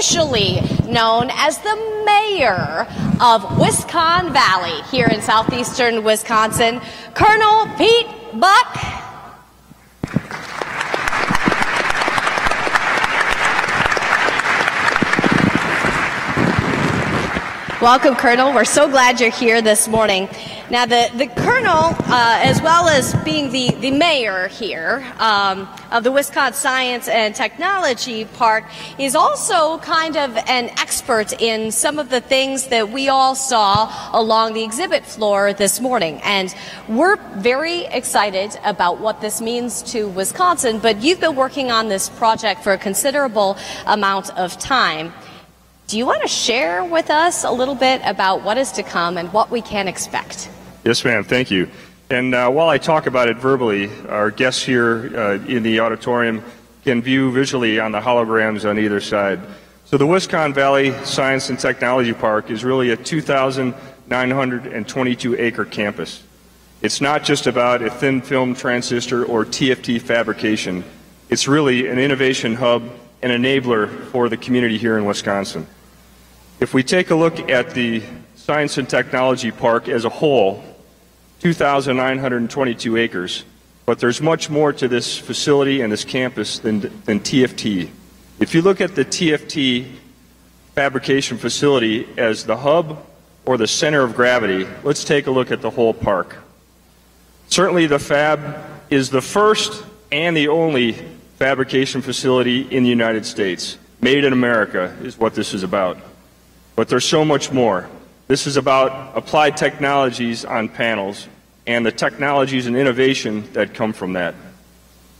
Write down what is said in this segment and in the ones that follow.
officially known as the mayor of Wisconn Valley here in southeastern Wisconsin, Colonel Pete Buck. Welcome, Colonel. We're so glad you're here this morning. Now, the Colonel, as well as being the mayor here of the Wisconn Science and Technology Park, is also kind of an expert in some of the things that we all saw along the exhibit floor this morning. And we're very excited about what this means to Wisconsin, but you've been working on this project for a considerable amount of time. Do you want to share with us a little bit about what is to come and what we can expect? Yes, ma'am. Thank you. And while I talk about it verbally, our guests here in the auditorium can view visually on the holograms on either side. So the Wisconn Valley Science and Technology Park is really a 2,922-acre campus. It's not just about a thin film transistor or TFT fabrication. It's really an innovation hub and enabler for the community here in Wisconsin. If we take a look at the Science and Technology Park as a whole, 2,922 acres, but there's much more to this facility and this campus than TFT. If you look at the TFT fabrication facility as the hub or the center of gravity, let's take a look at the whole park. Certainly the fab is the first and the only fabrication facility in the United States. Made in America is what this is about. But there's so much more. This is about applied technologies on panels and the technologies and innovation that come from that.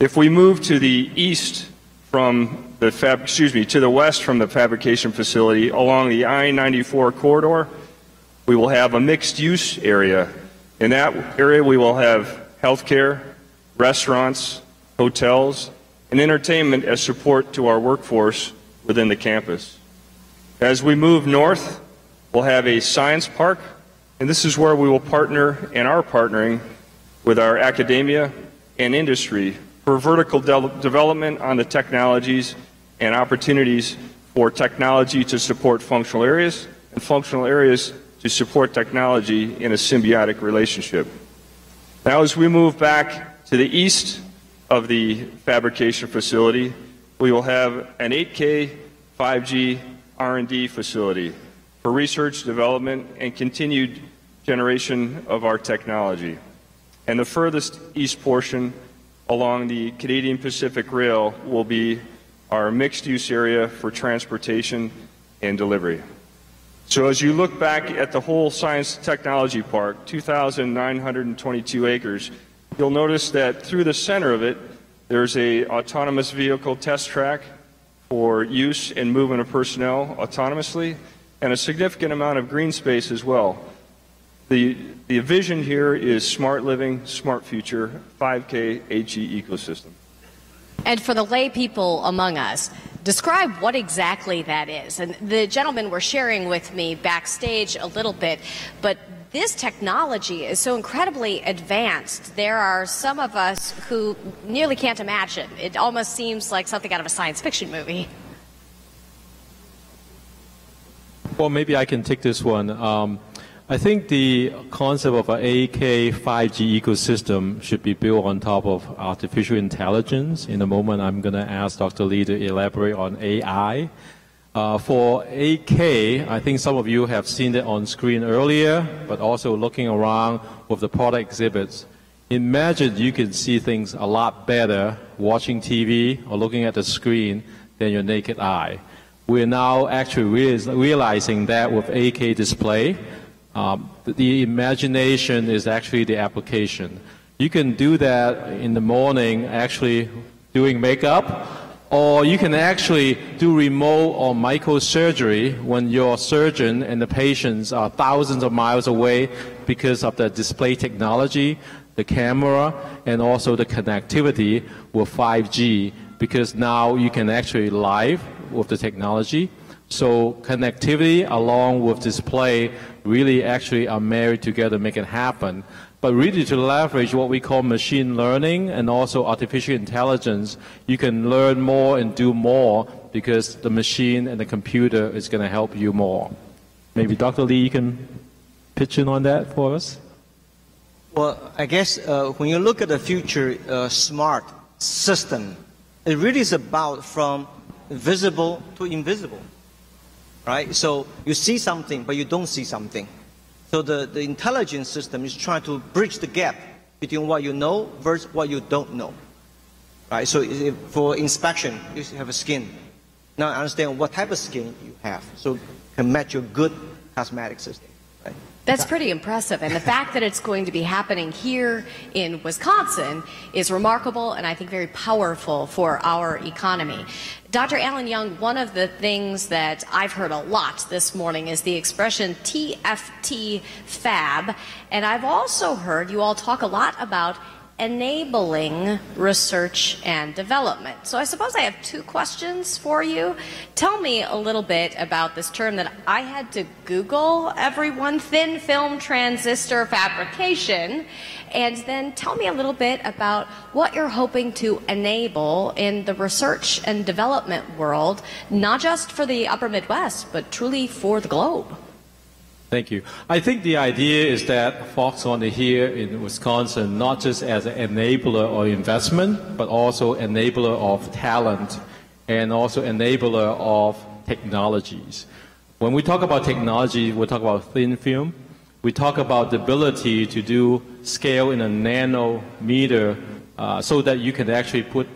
If we move to the east from the to the west from the fabrication facility along the I-94 corridor, we will have a mixed-use area. In that area, we will have healthcare, restaurants, hotels, and entertainment as support to our workforce within the campus. As we move north, we'll have a science park, and this is where we will partner and are partnering with our academia and industry for vertical development on the technologies and opportunities for technology to support functional areas and functional areas to support technology in a symbiotic relationship. Now, as we move back to the east of the fabrication facility, we will have an 8K 5G R&D facility for research, development, and continued generation of our technology. And the furthest east portion along the Canadian Pacific Rail will be our mixed-use area for transportation and delivery. So as you look back at the whole Science Technology Park, 2,922 acres, you'll notice that through the center of it, there's an autonomous vehicle test track for use and movement of personnel autonomously, and a significant amount of green space as well. The vision here is smart living, smart future, 5K HE ecosystem. And for the lay people among us, describe what exactly that is. And the gentlemen were sharing with me backstage a little bit, but this technology is so incredibly advanced. There are some of us who nearly can't imagine. It almost seems like something out of a science fiction movie. Well, maybe I can take this one. I think the concept of an 8K 5G ecosystem should be built on top of artificial intelligence. In a moment, I'm going to ask Dr. Lee to elaborate on AI. For 8K, I think some of you have seen it on screen earlier, but also looking around with the product exhibits. Imagine you can see things a lot better watching TV or looking at the screen than your naked eye. We're now actually realizing that with 8K display. The imagination is actually the application. You can do that in the morning actually doing makeup, or you can actually do remote or microsurgery when your surgeon and the patients are thousands of miles away because of the display technology, the camera, and also the connectivity with 5G, because now you can actually live with the technology. So connectivity along with display really actually are married together to make it happen. But really to leverage what we call machine learning and also artificial intelligence, you can learn more and do more because the machine and the computer is going to help you more. Maybe Dr. Lee, you can pitch in on that for us? Well, I guess when you look at the future smart system, it really is about from visible to invisible, right? So you see something, but you don't see something. So the intelligence system is trying to bridge the gap between what you know versus what you don't know, right? So for inspection, you have a skin. Now understand what type of skin you have, so can match your good cosmetic system. Right? That's pretty impressive, and the fact that it's going to be happening here in Wisconsin is remarkable and I think very powerful for our economy. Dr. Alan Young, one of the things that I've heard a lot this morning is the expression TFT fab, and I've also heard you all talk a lot about enabling research and development. So I suppose I have two questions for you. Tell me a little bit about this term that I had to Google, everyone, thin film transistor fabrication, and then tell me a little bit about what you're hoping to enable in the research and development world, not just for the Upper Midwest, but truly for the globe. Thank you. I think the idea is that Foxconn is here in Wisconsin not just as an enabler of investment, but also enabler of talent and also enabler of technologies. When we talk about technology, we talk about thin film. We talk about the ability to do scale in a nanometer so that you can actually put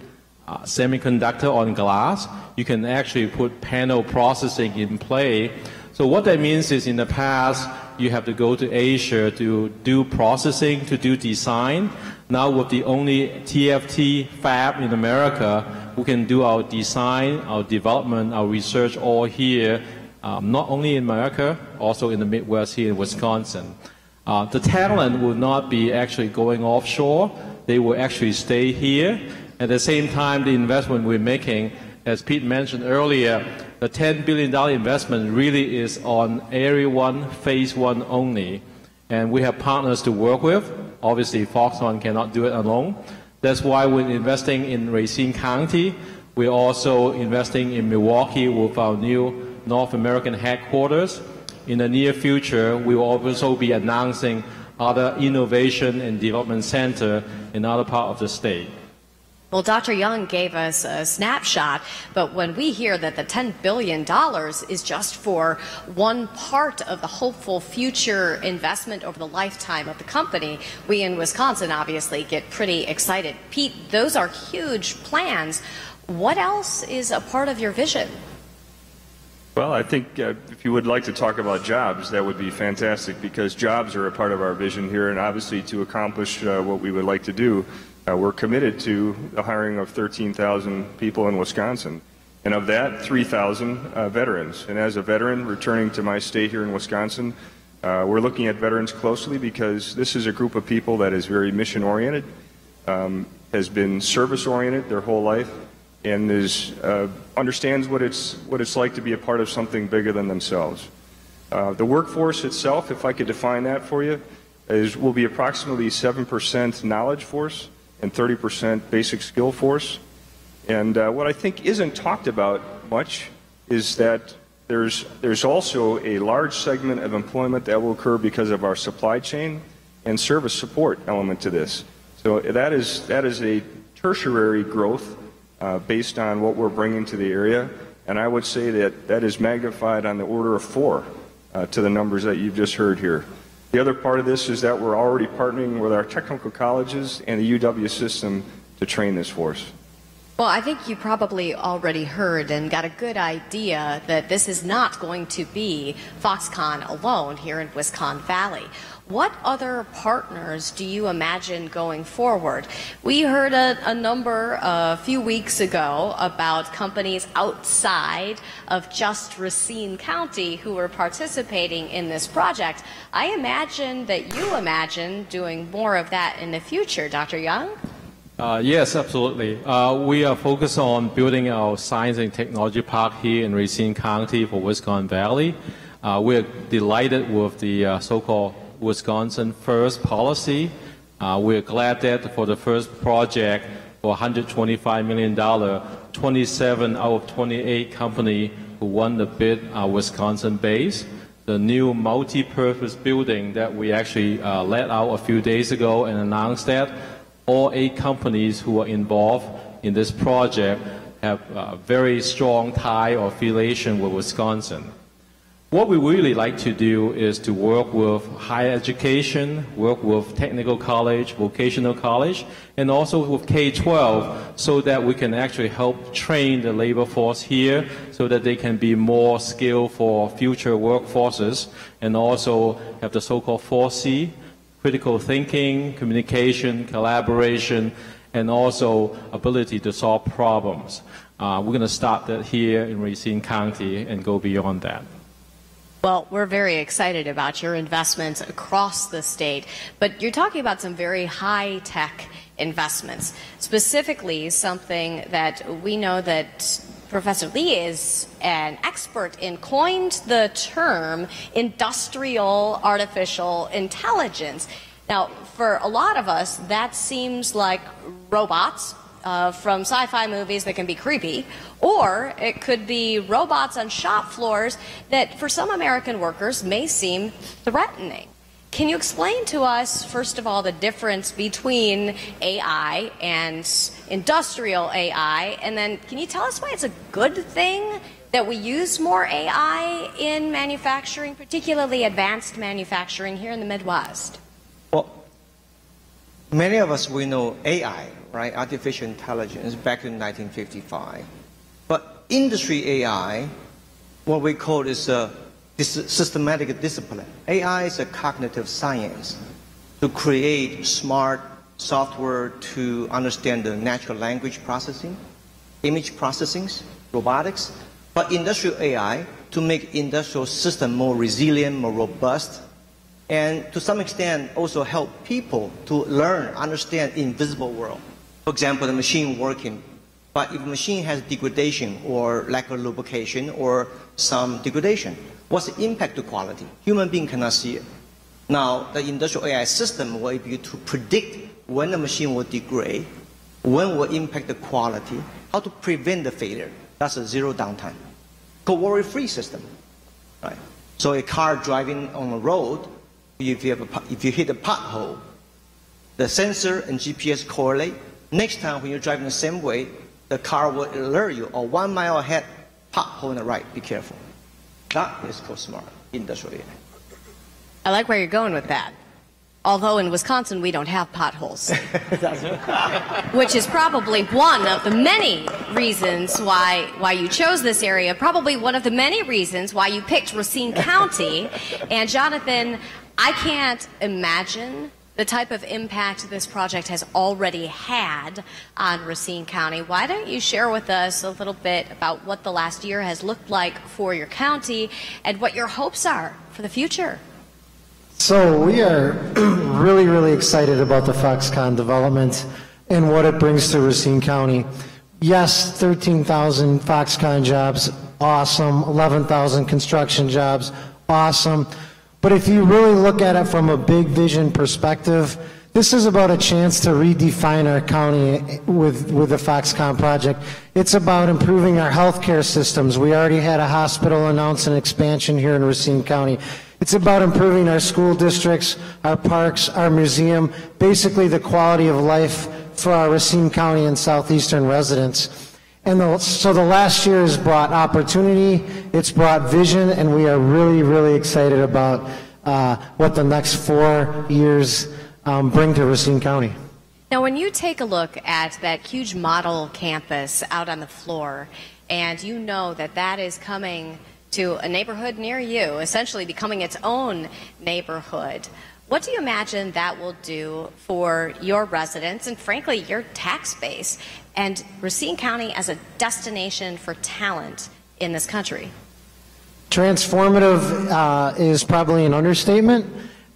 semiconductor on glass. You can actually put panel processing in play. So what that means is in the past, you have to go to Asia to do processing, to do design. Now with the only TFT fab in America, we can do our design, our development, our research all here, not only in America, also in the Midwest here in Wisconsin. The talent will not be actually going offshore. They will actually stay here. At the same time, the investment we're making, as Pete mentioned earlier, the $10 billion investment really is on Area 1, Phase 1 only. And we have partners to work with. Obviously, Foxconn cannot do it alone. That's why we're investing in Racine County. We're also investing in Milwaukee with our new North American headquarters. In the near future, we will also be announcing other innovation and development center in other parts of the state. Well, Dr. Young gave us a snapshot, but when we hear that the $10 billion is just for one part of the hopeful future investment over the lifetime of the company, we in Wisconsin obviously get pretty excited. Pete, those are huge plans. What else is a part of your vision? Well, I think if you would like to talk about jobs, that would be fantastic, because jobs are a part of our vision here, and obviously to accomplish what we would like to do, we're committed to the hiring of 13,000 people in Wisconsin, and of that, 3,000 veterans. And as a veteran returning to my state here in Wisconsin, we're looking at veterans closely because this is a group of people that is very mission-oriented, has been service-oriented their whole life, and understands what it's like to be a part of something bigger than themselves. The workforce itself, if I could define that for you, will be approximately 7% knowledge force and 30% basic skill force. And what I think isn't talked about much is that there's also a large segment of employment that will occur because of our supply chain and service support element to this. So that is a tertiary growth based on what we're bringing to the area, and I would say that is magnified on the order of 4 to the numbers that you've just heard here. The other part of this is that we're already partnering with our technical colleges and the UW system to train this force. Well, I think you probably already heard and got a good idea that this is not going to be Foxconn alone here in Wisconn Valley. What other partners do you imagine going forward? We heard a number a few weeks ago about companies outside of just Racine County who were participating in this project. I imagine that you imagine doing more of that in the future, Dr. Young? Yes, absolutely. We are focused on building our science and technology park here in Racine County for Wisconn Valley. We're delighted with the so-called Wisconsin First policy. We're glad that for the first project for $125 million, 27 out of 28 company who won the bid are Wisconsin-based. The new multi-purpose building that we actually let out a few days ago and announced that all 8 companies who are involved in this project have a very strong tie or affiliation with Wisconsin. What we really like to do is to work with higher education, work with technical college, vocational college, and also with K-12 so that we can actually help train the labor force here so that they can be more skilled for future workforces and also have the so-called 4C, critical thinking, communication, collaboration, and also ability to solve problems. We're going to start that here in Racine County and go beyond that. Well, we're very excited about your investments across the state, but you're talking about some very high-tech investments, specifically something that we know that Professor Lee is an expert in, coined the term industrial artificial intelligence. Now, for a lot of us, that seems like robots from sci-fi movies that can be creepy, or it could be robots on shop floors that for some American workers may seem threatening. Can you explain to us, first of all, the difference between AI and industrial AI, and then can you tell us why it's a good thing that we use more AI in manufacturing, particularly advanced manufacturing here in the Midwest? Well, many of us, we know AI, right? Artificial intelligence back in 1955. But industry AI, what we call is a systematic discipline. AI is a cognitive science to create smart software to understand the natural language processing, image processing, robotics. But industrial AI to make industrial system more resilient, more robust, and to some extent also help people to learn, understand invisible world. For example, the machine working, but if the machine has degradation or lack of lubrication or some degradation, what's the impact to quality? Human being cannot see it. Now, the industrial AI system will be able to predict when the machine will degrade, when will impact the quality, how to prevent the failure. That's a zero downtime. Worry-free system, right? So a car driving on the road, if you hit a pothole, the sensor and GPS correlate. Next time when you're driving the same way, the car will alert you, or 1 mile ahead, pothole on the right, be careful. That is called smart industrial AI. I like where you're going with that. Although in Wisconsin we don't have potholes. Which is probably one of the many reasons why you chose this area, probably one of the many reasons why you picked Racine County. And Jonathan, I can't imagine the type of impact this project has already had on Racine County. Why don't you share with us a little bit about what the last year has looked like for your county and what your hopes are for the future? So we are really, really excited about the Foxconn development and what it brings to Racine County. Yes, 13,000 Foxconn jobs, awesome. 11,000 construction jobs, awesome. But if you really look at it from a big vision perspective, this is about a chance to redefine our county with the Foxconn project. It's about improving our healthcare systems. We already had a hospital announce an expansion here in Racine County. It's about improving our school districts, our parks, our museum, basically the quality of life for our Racine County and southeastern residents. And so the last year has brought opportunity, it's brought vision, and we are really, really excited about what the next 4 years bring to Racine County. Now, when you take a look at that huge model campus out on the floor, and you know that that is coming to a neighborhood near you, essentially becoming its own neighborhood, what do you imagine that will do for your residents and, frankly, your tax base and Racine County as a destination for talent in this country? Transformative is probably an understatement.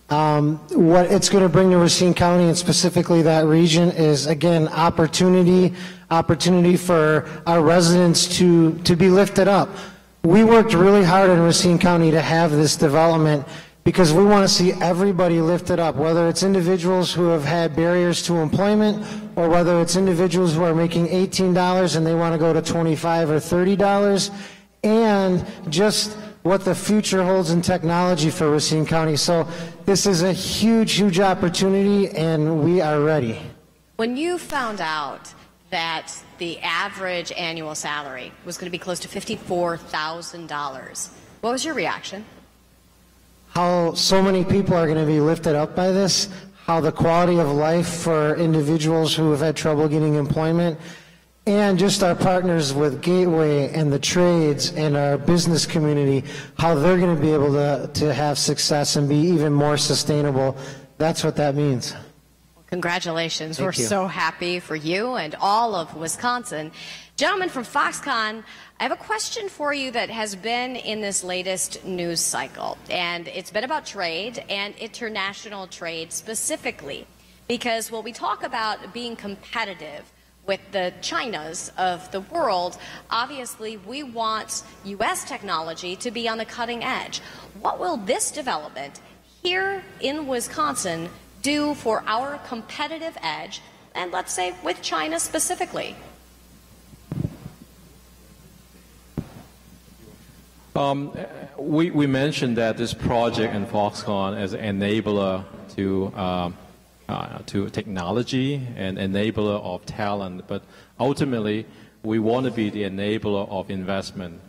What it's going to bring to Racine County and specifically that region is, again, opportunity for our residents to be lifted up. We worked really hard in Racine County to have this development because we want to see everybody lifted up, whether it's individuals who have had barriers to employment or whether it's individuals who are making $18 and they want to go to $25 or $30, and just what the future holds in technology for Racine County. So this is a huge, huge opportunity, and we are ready. When you found out that the average annual salary was going to be close to $54,000, what was your reaction? How so many people are going to be lifted up by this, how the quality of life for individuals who have had trouble getting employment, and just our partners with Gateway and the trades and our business community, how they're going to be able to have success and be even more sustainable. That's what that means. Congratulations. Thank We're you. so happy for you and all of Wisconsin. Gentlemen from Foxconn, I have a question for you that has been in this latest news cycle, and it's been about trade and international trade specifically, because when we talk about being competitive with the Chinas of the world, obviously we want U.S. technology to be on the cutting edge. What will this development here in Wisconsin do for our competitive edge, and let's say with China specifically? We mentioned that this project in Foxconn as an enabler to technology and enabler of talent, but ultimately we want to be the enabler of investment.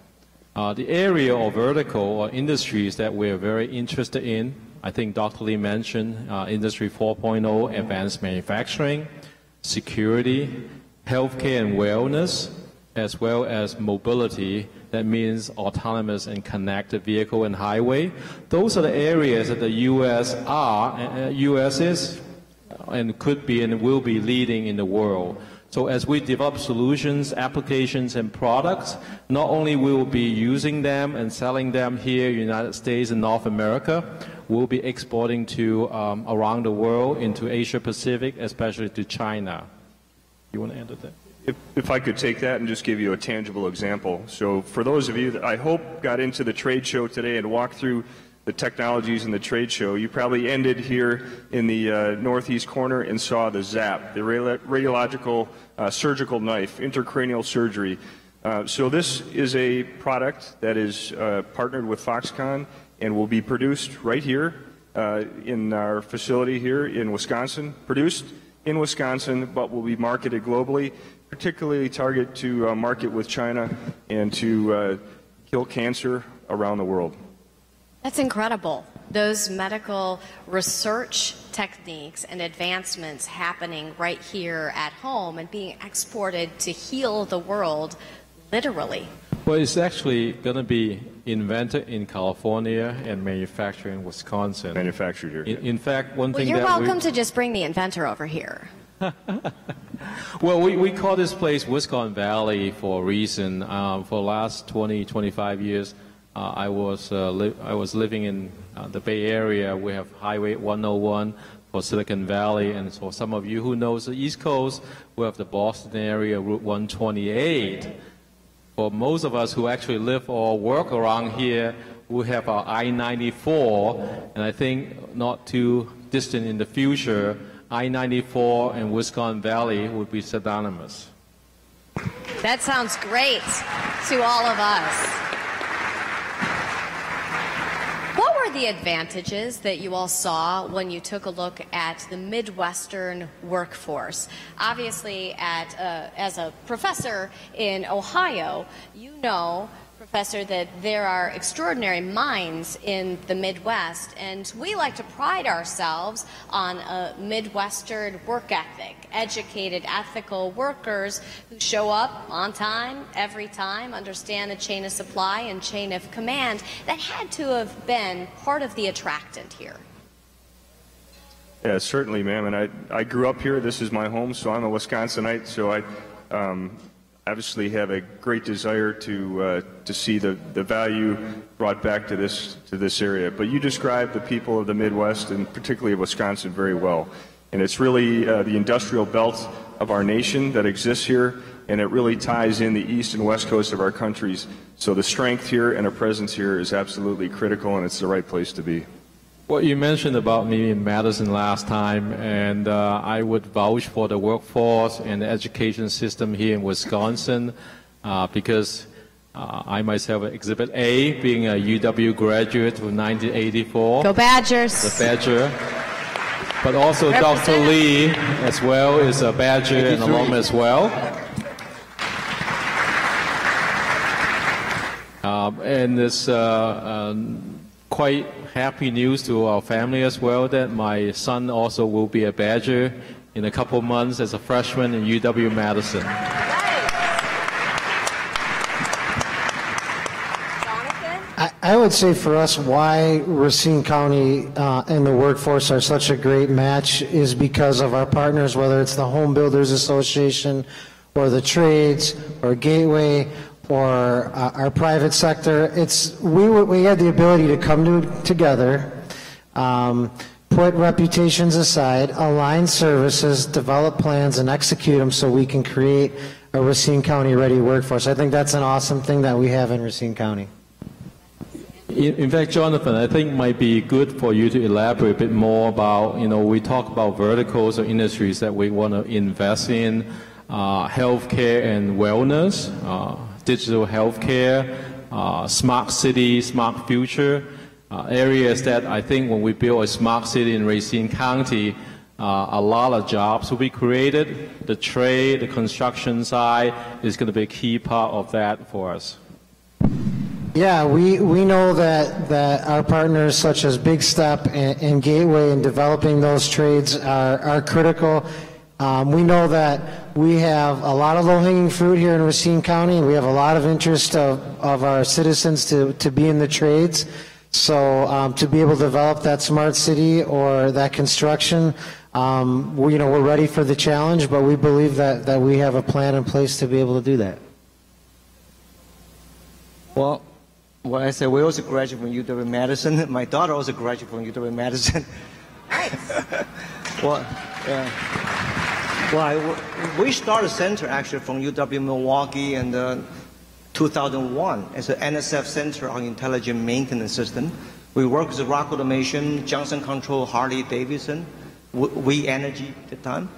The area or vertical or industries that we're very interested in, I think Dr. Lee mentioned Industry 4.0, advanced manufacturing, security, healthcare and wellness, as well as mobility. That means autonomous and connected vehicle and highway. Those are the areas that the U.S. is and could be and will be leading in the world. So as we develop solutions, applications, and products, not only will we be using them and selling them here in the United States and North America, we'll be exporting to around the world, into Asia Pacific, especially to China. You want to add to that? If I could take that and just give you a tangible example. So for those of you that I hope got into the trade show today and walked through the technologies in the trade show, you probably ended here in the northeast corner and saw the ZAP, the radiological surgical knife, intracranial surgery. So this is a product that is partnered with Foxconn and will be produced right here in our facility here in Wisconsin, produced in Wisconsin, but will be marketed globally, particularly target to market with China and to kill cancer around the world. That's incredible. Those medical research techniques and advancements happening right here at home and being exported to heal the world, literally. Well, it's actually going to be invented in California and manufactured in Wisconsin. Manufactured here. In fact, one thing You're that welcome to just bring the inventor over here. Well, we call this place Wisconn Valley for a reason. For the last 20, 25 years, I was living in the Bay Area. We have Highway 101 for Silicon Valley, and for some of you who knows the East Coast, we have the Boston area, Route 128. For most of us who actually live or work around here, we have our I-94, and I think not too distant in the future, I-94 and Wisconn Valley would be synonymous. That sounds great to all of us. What were the advantages that you all saw when you took a look at the Midwestern workforce? Obviously, as a professor in Ohio, you know, Professor, that there are extraordinary minds in the Midwest, and we like to pride ourselves on a Midwestern work ethic, educated, ethical workers who show up on time, every time, understand the chain of supply and chain of command. That had to have been part of the attractant here. Yeah, certainly, ma'am. And I grew up here. This is my home, so I'm a Wisconsinite. So I obviously have a great desire to see the value brought back to this area. But you described the people of the Midwest and particularly of Wisconsin very well. And it's really the industrial belt of our nation that exists here, and it really ties in the east and west coast of our countries. So the strength here and a presence here is absolutely critical, and it's the right place to be. Well, you mentioned about me in Madison last time, and I would vouch for the workforce and the education system here in Wisconsin because I myself Exhibit A, being a UW graduate from 1984. Go Badgers. The Badger. But also Dr. Lee as well is a Badger and alum as well. And it's quite happy news to our family as well that my son also will be a Badger in a couple months as a freshman in UW-Madison. I would say for us why Racine County and the workforce are such a great match is because of our partners, whether it's the Home Builders Association or the trades or Gateway or our private sector. We had the ability to come together, put reputations aside, align services, develop plans, and execute them so we can create a Racine County ready workforce. I think that's an awesome thing that we have in Racine County. In fact, Jonathan, I think it might be good for you to elaborate a bit more about, we talk about verticals or industries that we want to invest in, healthcare and wellness, digital healthcare, smart city, smart future, areas that I think when we build a smart city in Racine County, a lot of jobs will be created. The trade, the construction side is going to be a key part of that for us. Yeah, we know that our partners such as Big Step and Gateway in developing those trades are critical. We know that we have a lot of low-hanging fruit here in Racine County, and we have a lot of interest of our citizens to be in the trades. So to be able to develop that smart city or that construction, we're ready for the challenge, but we believe that we have a plan in place to be able to do that. Well, I said we also graduated from UW-Madison. My daughter also graduated from UW-Madison. Nice. We started center actually from UW-Milwaukee in 2001 as an NSF Center on Intelligent Maintenance System. We work with Rock Automation, Johnson Control, Harley-Davidson, We Energy at the time.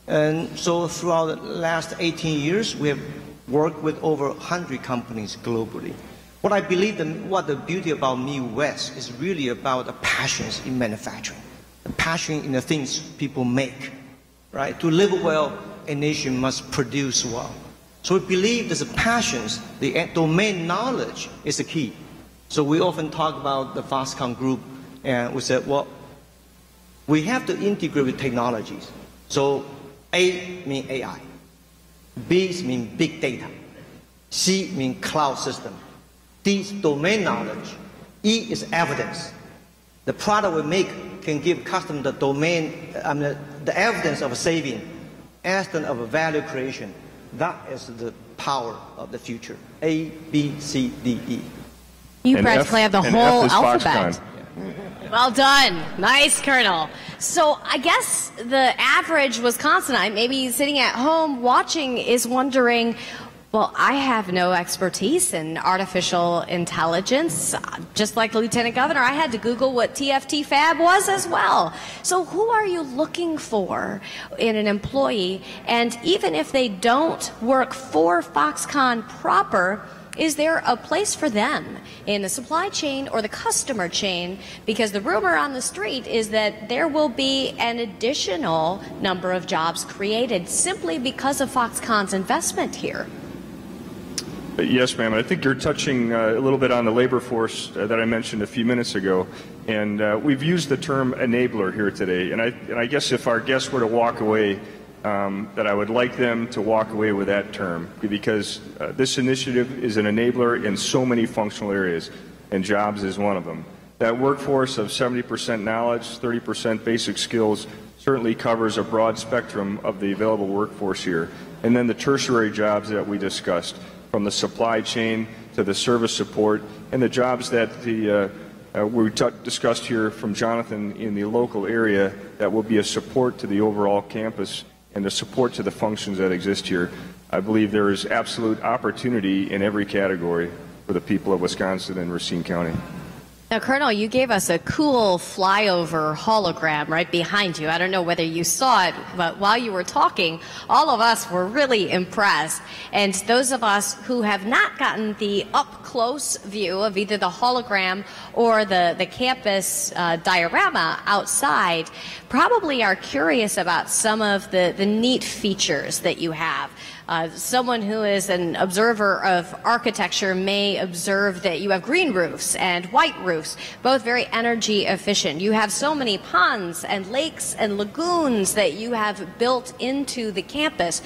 And so throughout the last 18 years, we have worked with over 100 companies globally. What I believe what the beauty about Midwest is really about the passions in manufacturing, the passion in the things people make, right? To live well, a nation must produce well. So we believe there's a passions, the domain knowledge is the key. So we often talk about the Foxconn group, and we said, well, we have to integrate with technologies. So A means AI, B means big data, C means cloud system, D is domain knowledge, E is evidence. The product we make can give customer the domain, the evidence of saving, evidence of value creation. That is the power of the future. A, B, C, D, E. You practically have the whole alphabet. Foxconn. Well done. Nice, Colonel. So I guess the average Wisconsinite, maybe sitting at home watching, is wondering, well, I have no expertise in artificial intelligence. Just like the Lieutenant Governor, I had to Google what TFT Fab was as well. So who are you looking for in an employee? And even if they don't work for Foxconn proper, is there a place for them in the supply chain or the customer chain? Because the rumor on the street is that there will be an additional number of jobs created simply because of Foxconn's investment here. Yes, ma'am. I think you're touching a little bit on the labor force that I mentioned a few minutes ago. And we've used the term enabler here today. And I guess if our guests were to walk away, that I would like them to walk away with that term, because this initiative is an enabler in so many functional areas, and jobs is one of them. That workforce of 70% knowledge, 30% basic skills certainly covers a broad spectrum of the available workforce here. And then the tertiary jobs that we discussed, from the supply chain to the service support, and the jobs that we discussed here from Jonathan in the local area that will be a support to the overall campus and a support to the functions that exist here. I believe there is absolute opportunity in every category for the people of Wisconsin and Racine County. Now, Colonel, you gave us a cool flyover hologram right behind you. I don't know whether you saw it, but while you were talking, all of us were really impressed. And those of us who have not gotten the up-close view of either the hologram or the campus diorama outside probably are curious about some of the neat features that you have. Someone who is an observer of architecture may observe that you have green roofs and white roofs, both very energy efficient. You have so many ponds and lakes and lagoons that you have built into the campus.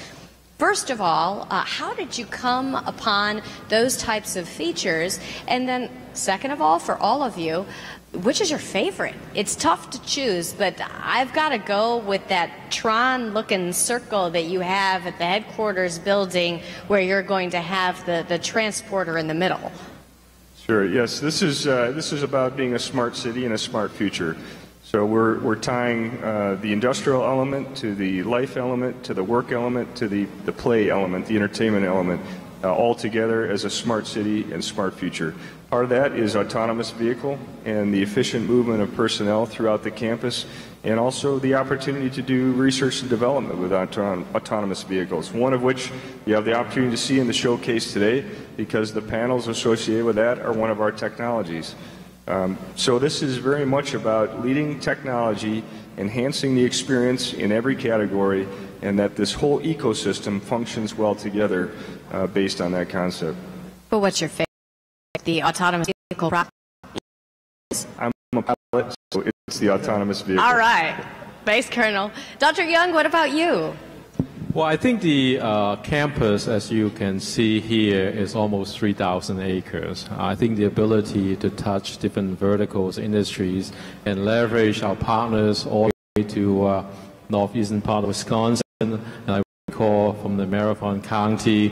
First of all, how did you come upon those types of features? And then second of all, for all of you, which is your favorite? It's tough to choose, but I've got to go with that Tron-looking circle that you have at the headquarters building where you're going to have the transporter in the middle. Sure, yes. This is about being a smart city and a smart future. So we're tying the industrial element to the life element, to the work element, to the play element, the entertainment element, all together as a smart city and smart future. Part of that is autonomous vehicle and the efficient movement of personnel throughout the campus, and also the opportunity to do research and development with autonomous vehicles, one of which you have the opportunity to see in the showcase today because the panels associated with that are one of our technologies. So this is very much about leading technology, enhancing the experience in every category, and that this whole ecosystem functions well together based on that concept. But what's your favorite? The autonomous vehicle? I'm a pilot, so it's the autonomous vehicle. All right. Thanks, Colonel. Dr. Young, what about you? Well, I think the campus, as you can see here, is almost 3,000 acres. I think the ability to touch different verticals, industries, and leverage our partners all the way to northeastern part of Wisconsin, and I recall from the Marathon County,